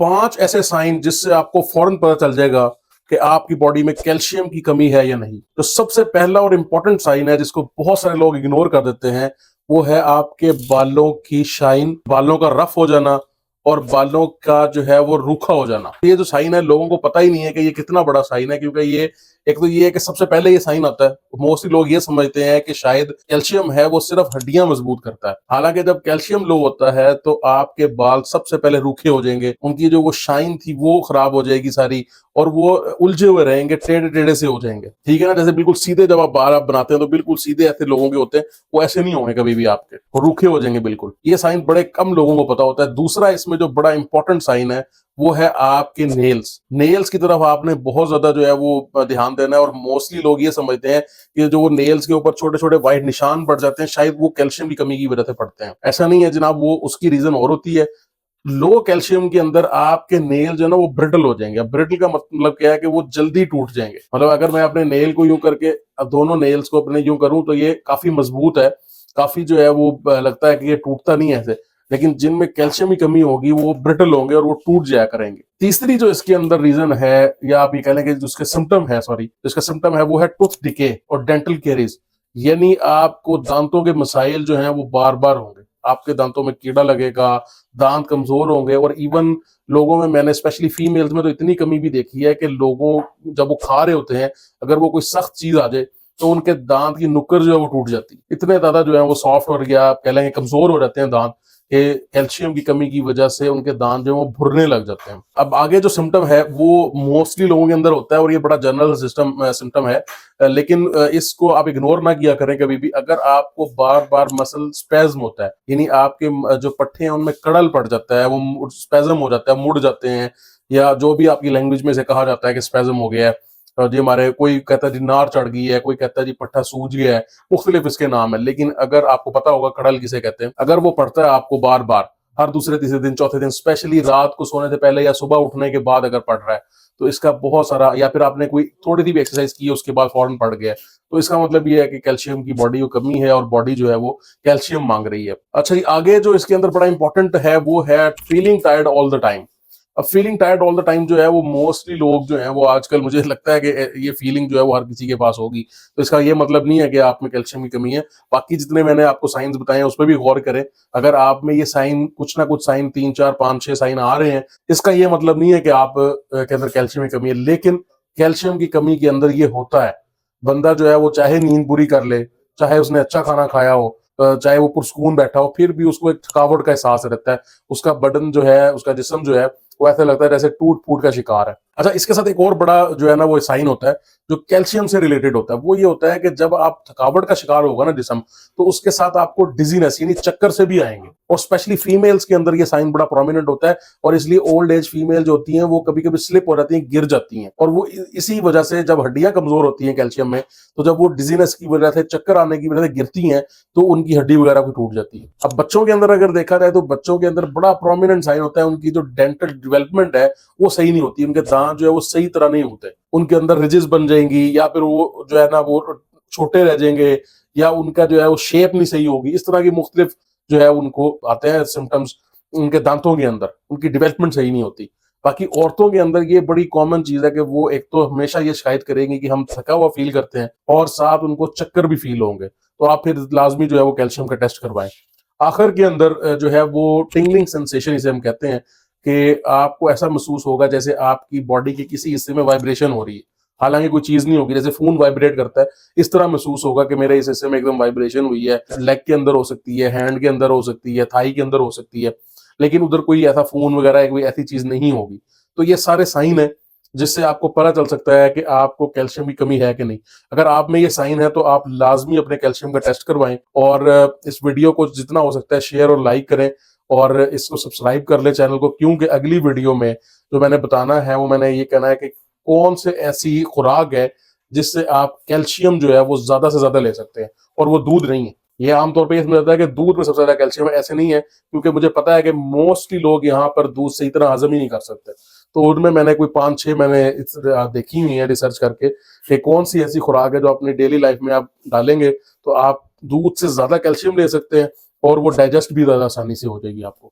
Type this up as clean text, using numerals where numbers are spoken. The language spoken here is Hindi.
5 ऐसे साइन जिससे आपको फौरन पता चल जाएगा कि आपकी बॉडी में कैल्शियम की कमी है या नहीं। तो सबसे पहला और इंपॉर्टेंट साइन है जिसको बहुत सारे लोग इग्नोर कर देते हैं, वो है आपके बालों की शाइन, बालों का रफ हो जाना और बालों का जो है वो रूखा हो जाना। ये जो साइन है लोगों को पता ही नहीं है कि ये कितना बड़ा साइन है, क्योंकि ये एक तो ये है कि सबसे पहले ये साइन आता है, मोस्टली लोग ये समझते हैं कि शायद कैल्शियम है वो सिर्फ हड्डियां मजबूत करता है। हालांकि जब कैल्शियम लो होता है तो आपके बाल सबसे पहले रूखे हो जाएंगे, उनकी जो वो शाइन थी वो खराब हो जाएगी सारी, और वो उलझे हुए रहेंगे, टेढ़े टेढ़े से हो जाएंगे। ठीक है ना, जैसे बिल्कुल सीधे जब आप बाल आप बनाते हैं तो बिल्कुल सीधे ऐसे लोगों के होते हैं, वो ऐसे नहीं होंगे कभी भी आपके, वो रूखे हो जाएंगे बिल्कुल। ये साइन बड़े कम लोगों को पता होता है। दूसरा इसमें जो बड़ा इंपॉर्टेंट साइन है वो है आपके नेल्स। नेल्स की तरफ आपने बहुत ज्यादा जो है वो ध्यान देना है, और मोस्टली लोग ये समझते हैं कि जो वो नेल्स के ऊपर छोटे छोटे व्हाइट निशान पड़ जाते हैं शायद वो कैल्शियम की कमी की वजह से पड़ते हैं। ऐसा नहीं है जनाब, वो उसकी रीजन और होती है। लो कैल्शियम के अंदर आपके नेल जो है ना वो ब्रिटल हो जाएंगे। अब ब्रिटल का मतलब क्या है कि वो जल्दी टूट जाएंगे। मतलब अगर मैं अपने नेल को यूं करके दोनों नेल्स को अपने यूं करूं तो ये काफी मजबूत है, काफी जो है वो लगता है कि ये टूटता नहीं है ऐसे, लेकिन जिनमें कैल्शियम की कमी होगी वो ब्रिटल होंगे और वो टूट जाया करेंगे। तीसरी जो इसके अंदर रीजन है, या आप ये कह लें कि जिसके सिम्टम है, सॉरी, जिसका सिम्टम है वो है टूथ डिके और डेंटल कैरीज। यानी आपको दांतों के मसाइल जो हैं वो बार बार होंगे, आपके दांतों में कीड़ा लगेगा, दांत कमजोर होंगे, और इवन लोगों में मैंने स्पेशली फीमेल्स में तो इतनी कमी भी देखी है कि लोगों जब वो खा रहे होते हैं अगर वो कोई सख्त चीज आ जाए तो उनके दांत की नुक्कड़ जो है वो टूट जाती है। इतने ज्यादा जो है वो सॉफ्ट और या कह लेंगे कमजोर हो जाते हैं दांत के कैल्शियम की कमी की वजह से, उनके दांत जो है वो भुरने लग जाते हैं। अब आगे जो सिम्टम है वो मोस्टली लोगों के अंदर होता है और ये बड़ा जनरल सिम्टम है, लेकिन इसको आप इग्नोर ना किया करें कभी भी। अगर आपको बार बार मसल स्पेज्म होता है, यानी आपके जो पट्टे हैं उनमें कड़ल पड़ जाता है, वो स्पेज्म हो जाता है, मुड़ जाते हैं, या जो भी आपकी लैंग्वेज में से कहा जाता है कि स्पेज्म हो गया है, जी हमारे कोई कहता है जी नार चढ़ गई है, कोई कहता है जी पट्टा सूज गया है, मुख्तलिफ इसके नाम है। लेकिन अगर आपको पता होगा कड़ल किसे कहते हैं, अगर वो पड़ता है आपको बार बार हर दूसरे तीसरे दिन चौथे दिन, स्पेशली रात को सोने से पहले या सुबह उठने के बाद अगर पड़ रहा है, तो इसका बहुत सारा, या फिर आपने कोई थोड़ी सी भी एक्सरसाइज की है उसके बाद फौरन पड़ गया, तो इसका मतलब ये है कि कैल्शियम की बॉडी को कमी है और बॉडी जो है वो कैल्शियम मांग रही है। अच्छा जी, आगे जो इसके अंदर बड़ा इंपॉर्टेंट है वो है feeling tired all the time. अब feeling tired all the time जो है वो मोस्टली लोग जो है वो आजकल, मुझे लगता है कि ये फीलिंग जो है वो हर किसी के पास होगी। तो इसका ये मतलब नहीं है कि आप में कैल्शियम की कमी है। बाकी जितने मैंने आपको साइंस बताए हैं उस पर भी गौर करें। अगर आप में ये साइन, कुछ ना कुछ साइन, 3 4 5 6 साइन आ रहे हैं, इसका ये मतलब नहीं है कि आप के अंदर कैल्शियम की कमी है। लेकिन कैल्शियम की कमी के अंदर ये होता है, बंदा जो है वो चाहे नींद पूरी कर ले, चाहे उसने अच्छा खाना खाया हो, चाहे वो पुरसकून बैठा हो, फिर भी उसको एक थकावट का एहसास रहता है। उसका बदन जो है, उसका जिस्म जो है वो ऐसा लगता है जैसे टूट फूट का शिकार है। अच्छा, इसके साथ एक और बड़ा जो है ना वो साइन होता है जो कैल्शियम से रिलेटेड होता है, वो ये होता है कि जब आप थकावट का शिकार होगा ना जिस्म, तो उसके साथ आपको डिजीनेस यानी चक्कर से भी आएंगे, और स्पेशली फीमेल्स के अंदर ये साइन बड़ा प्रोमिनेंट होता है। और इसलिए ओल्ड एज फीमेल जो होती हैं वो कभी कभी स्लिप हो जाती हैं, गिर जाती हैं, और वो इसी वजह से, जब हड्डियां कमजोर होती हैं कैल्शियम में, तो जब वो डिजीनेस की वजह से, चक्कर आने की वजह से गिरती हैं तो उनकी हड्डी वगैरह भी टूट जाती है। अब बच्चों के अंदर अगर देखा जाए तो बच्चों के अंदर बड़ा प्रोमिनेंट साइन होता है, उनकी जो डेंटल डेवलपमेंट है वो सही नहीं होती, उनके दांत जो है वो सही तरह नहीं होते, उनके अंदर रिजिस बन जाएंगी, या फिर वो जो है ना वो छोटे रह जाएंगे, या उनका जो है वो शेप नहीं सही होगी। इस तरह की मुख्तलिफ जो है उनको आते हैं सिम्टम्स उनके दांतों के अंदर, उनकी डेवलपमेंट सही नहीं होती। बाकी औरतों के अंदर ये बड़ी कॉमन चीज है कि वो एक तो हमेशा ये शिकायत करेंगी कि हम थका हुआ फील करते हैं, और साथ उनको चक्कर भी फील होंगे। तो आप फिर लाजमी जो है वो कैल्शियम का टेस्ट करवाएं। आखिर के अंदर जो है वो टिंगलिंग सेंसेशन इसे हम कहते हैं, कि आपको ऐसा महसूस होगा जैसे आपकी बॉडी के किसी हिस्से में वाइब्रेशन हो रही है, हालांकि कोई चीज नहीं होगी, जैसे फोन वाइब्रेट करता है इस तरह महसूस होगा कि मेरे इस हिस्से में एकदम वाइब्रेशन हुई है। लेग के अंदर हो सकती है, हैंड के अंदर हो सकती है, थाई के अंदर हो सकती है, लेकिन उधर कोई ऐसा फोन वगैरह कोई ऐसी चीज नहीं होगी। तो ये सारे साइन है जिससे आपको पता चल सकता है कि आपको कैल्शियम की कमी है कि नहीं। अगर आप में ये साइन है तो आप लाजमी अपने कैल्शियम का टेस्ट करवाएं, और इस वीडियो को जितना हो सकता है शेयर और लाइक करें, और इसको सब्सक्राइब कर ले चैनल को, क्योंकि अगली वीडियो में जो मैंने बताना है वो मैंने ये कहना है कि कौन से ऐसी खुराक है जिससे आप कैल्शियम जो है वो ज्यादा से ज्यादा ले सकते हैं, और वो दूध नहीं है। ये आमतौर पर समझ जाता है कि दूध में सबसे ज्यादा कैल्शियम है, ऐसे नहीं है, क्योंकि मुझे पता है कि मोस्टली लोग यहाँ पर दूध सही तरह हजम ही नहीं कर सकते। तो उनमें मैंने कोई 5 6 मैंने देखी हुई है रिसर्च करके कि कौन सी ऐसी खुराक है जो अपनी डेली लाइफ में आप डालेंगे तो आप दूध से ज्यादा कैल्शियम ले सकते हैं, और वो डाइजेस्ट भी ज्यादा आसानी से हो जाएगी आपको।